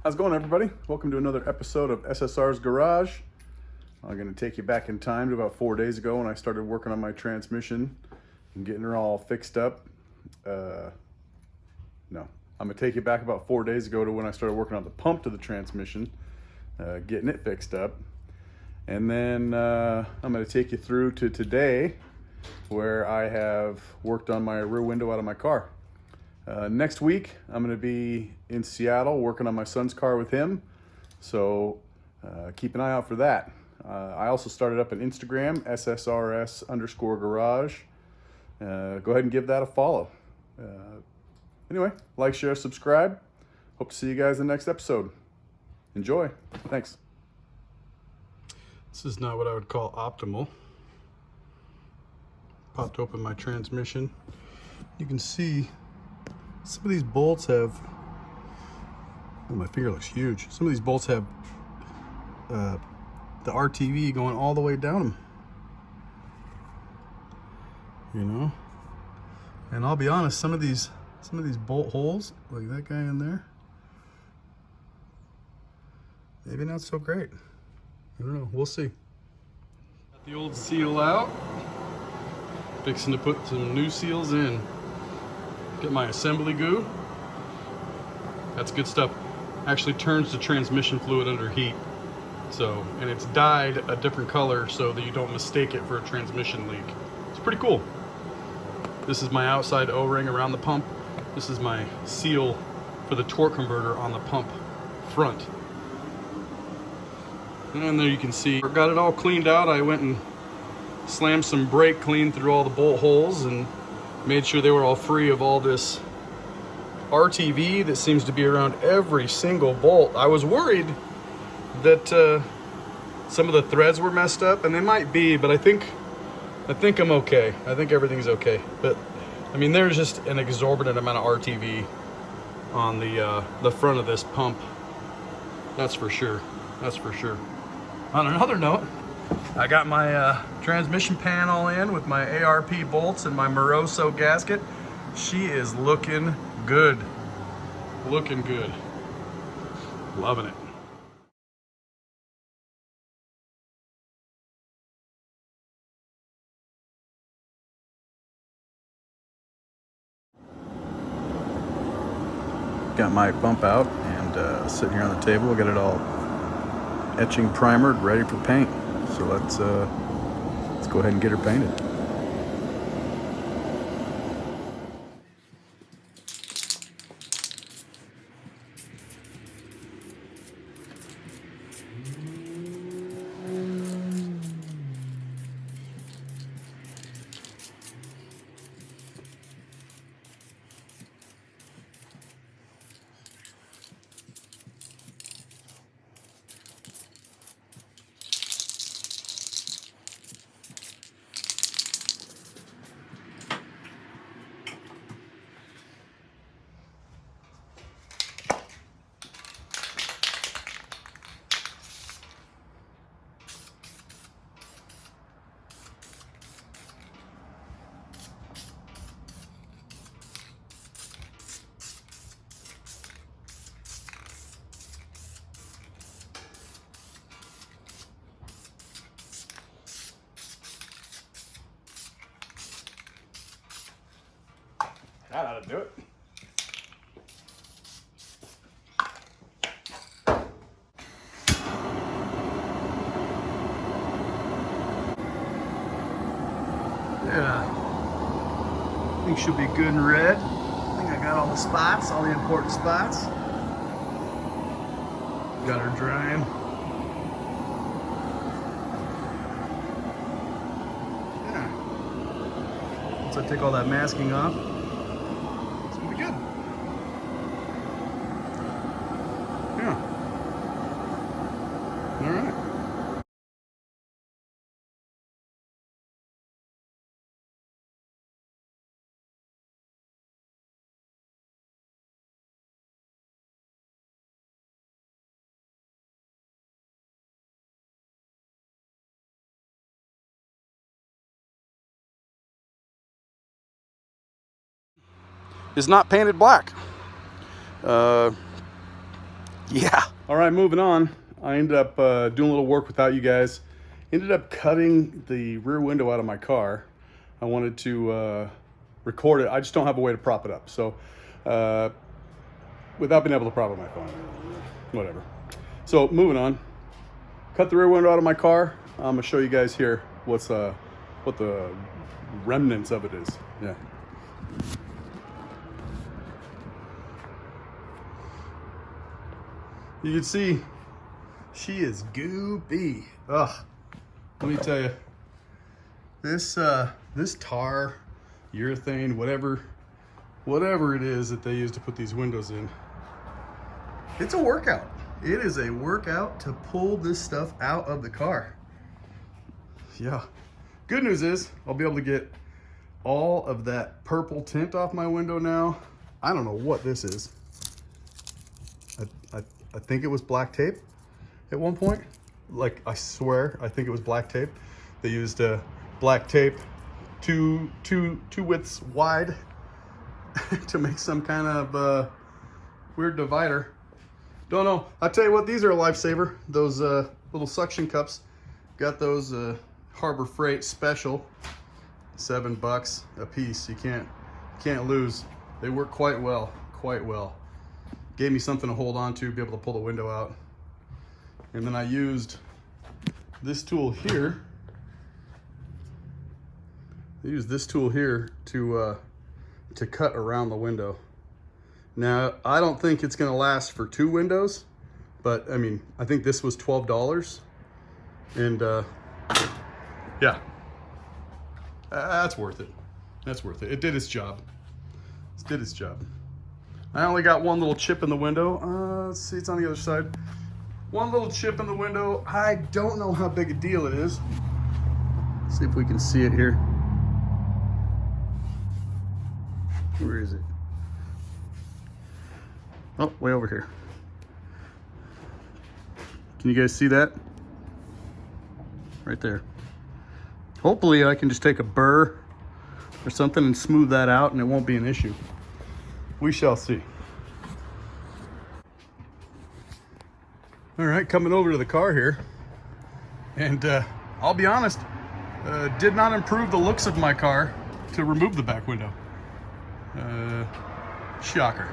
How's it going, everybody? Welcome to another episode of SSR's Garage. I'm going to take you back in time to about 4 days ago when I started working on my transmission and getting her all fixed up. No, I'm going to take you back about 4 days ago to when I started working on the pump to the transmission, getting it fixed up. And then I'm going to take you through to today where I have worked on my rear window out of my car. Next week, I'm going to be in Seattle working on my son's car with him, so keep an eye out for that. I also started up an Instagram, SSRS_garage. Go ahead and give that a follow. Anyway, like, share, subscribe. Hope to see you guys in the next episode. Enjoy. Thanks. This is not what I would call optimal. Popped open my transmission. You can see some of these bolts have, oh, my finger looks huge. Some of these bolts have the RTV going all the way down them. You know? And I'll be honest, some of these bolt holes, like that guy in there, maybe not so great. I don't know, we'll see. Got the old seal out. Fixing to put some new seals in. Get my assembly goo. That's good stuff. Actually turns the transmission fluid under heat. So, and it's dyed a different color so that you don't mistake it for a transmission leak. It's pretty cool. This is my outside O-ring around the pump. This is my seal for the torque converter on the pump front. And there you can see, I got it all cleaned out. I went and slammed some brake clean through all the bolt holes and made sure they were all free of all this RTV that seems to be around every single bolt. I was worried that some of the threads were messed up, and they might be, but I think I'm okay. I think everything's okay. But I mean, there's just an exorbitant amount of RTV on the front of this pump. That's for sure. That's for sure. On another note, I got my transmission pan all in with my ARP bolts and my Moroso gasket. She is looking good. Looking good. Loving it. Got my pump out and sitting here on the table. Got it all etching primered, ready for paint. So let's go ahead and get her painted. That ought to do it. Yeah, I think she'll be good and red. I think I got all the spots, all the important spots. Got her drying. Yeah. Once I take all that masking off, it's gonna be good. Yeah. All right. Is not painted black. Yeah. All right, moving on. I ended up doing a little work without you guys. Ended up cutting the rear window out of my car. I wanted to record it. I just don't have a way to prop it up. So without being able to prop up my phone, whatever. So moving on. Cut the rear window out of my car. I'm gonna show you guys here what the remnants of it is. Yeah. You can see she is goopy. Ugh. Let me tell you, this tar, urethane, whatever it is that they use to put these windows in, it's a workout. It is a workout to pull this stuff out of the car. Yeah. Good news is I'll be able to get all of that purple tint off my window now. I don't know what this is. I think it was black tape at one point. Like, I swear, I think it was black tape. They used black tape two widths wide to make some kind of weird divider. Don't know. I'll tell you what, these are a lifesaver. Those little suction cups. Got those Harbor Freight special. $7 a piece. You can't lose. They work quite well. Gave me something to hold on to, be able to pull the window out. And then I used this tool here. To cut around the window. Now, I don't think it's gonna last for 2 windows, but I mean, I think this was $12. And yeah, that's worth it. That's worth it. It did its job. It did its job. I only got one little chip in the window. Let's see, it's on the other side. One little chip in the window. I don't know how big a deal it is. Let's see if we can see it here. Where is it? Oh, way over here. Can you guys see that? Right there. Hopefully I can just take a burr or something and smooth that out and it won't be an issue. We shall see. All right, coming over to the car here. And I'll be honest, did not improve the looks of my car to remove the back window. Shocker.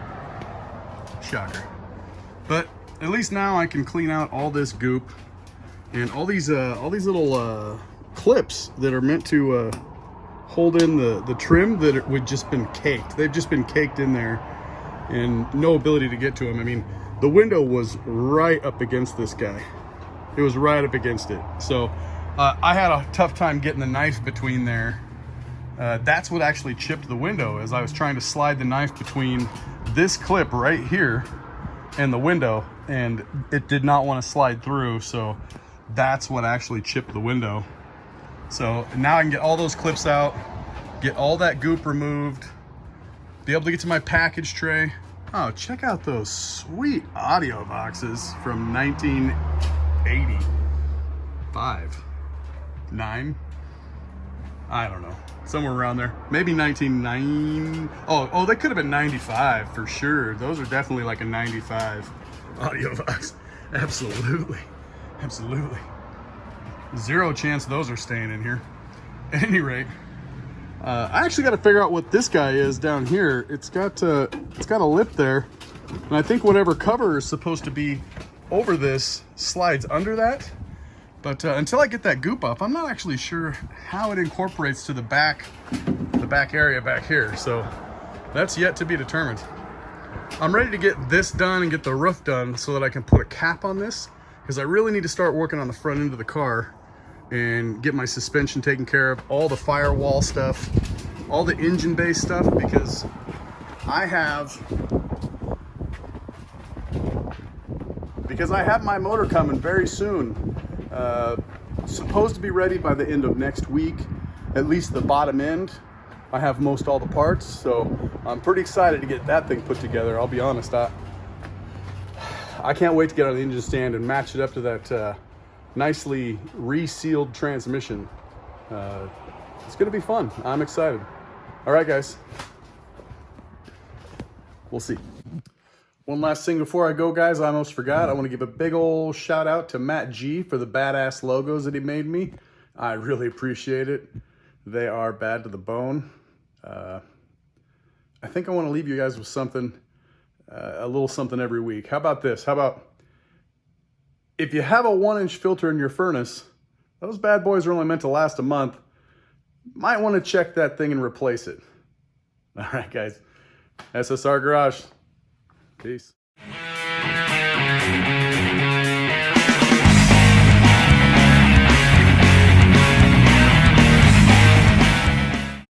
But at least now I can clean out all this goop and all these little clips that are meant to hold in the trim that would just been caked. They've just been caked in there and no ability to get to them. I mean, the window was right up against this guy. It was right up against it. So I had a tough time getting the knife between there. That's what actually chipped the window, as I was trying to slide the knife between this clip right here and the window, and it did not want to slide through. So that's what actually chipped the window. So now I can get all those clips out, get all that goop removed, be able to get to my package tray. Oh, check out those sweet audio boxes from 1985, 9, I don't know, somewhere around there. Maybe 1990. Oh, they could have been 95 for sure. Those are definitely like a 95 audio box. Absolutely. Zero chance those are staying in here. At any rate, I actually got to figure out what this guy is down here. It's got a lip there, and I think whatever cover is supposed to be over this slides under that. But until I get that goop up, I'm not actually sure how it incorporates to the back area back here. So that's yet to be determined. I'm ready to get this done and get the roof done so that I can put a cap on this, because I really need to start working on the front end of the car and get my suspension taken care of, all the firewall stuff, all the engine bay stuff, because I have my motor coming very soon. Supposed to be ready by the end of next week, at least the bottom end. I have most all the parts, so I'm pretty excited to get that thing put together. I'll be honest, I can't wait to get on the engine stand and match it up to that nicely resealed transmission. It's gonna be fun. I'm excited. All right, guys, we'll see. One last thing before I go, guys, I almost forgot. I want to give a big old shout out to Matt G for the badass logos that he made me. I really appreciate it. They are bad to the bone. I think I want to leave you guys with something, a little something every week. How about this? How about if you have a 1-inch filter in your furnace, those bad boys are only meant to last a month. Might want to check that thing and replace it. All right, guys. SSR Garage. Peace.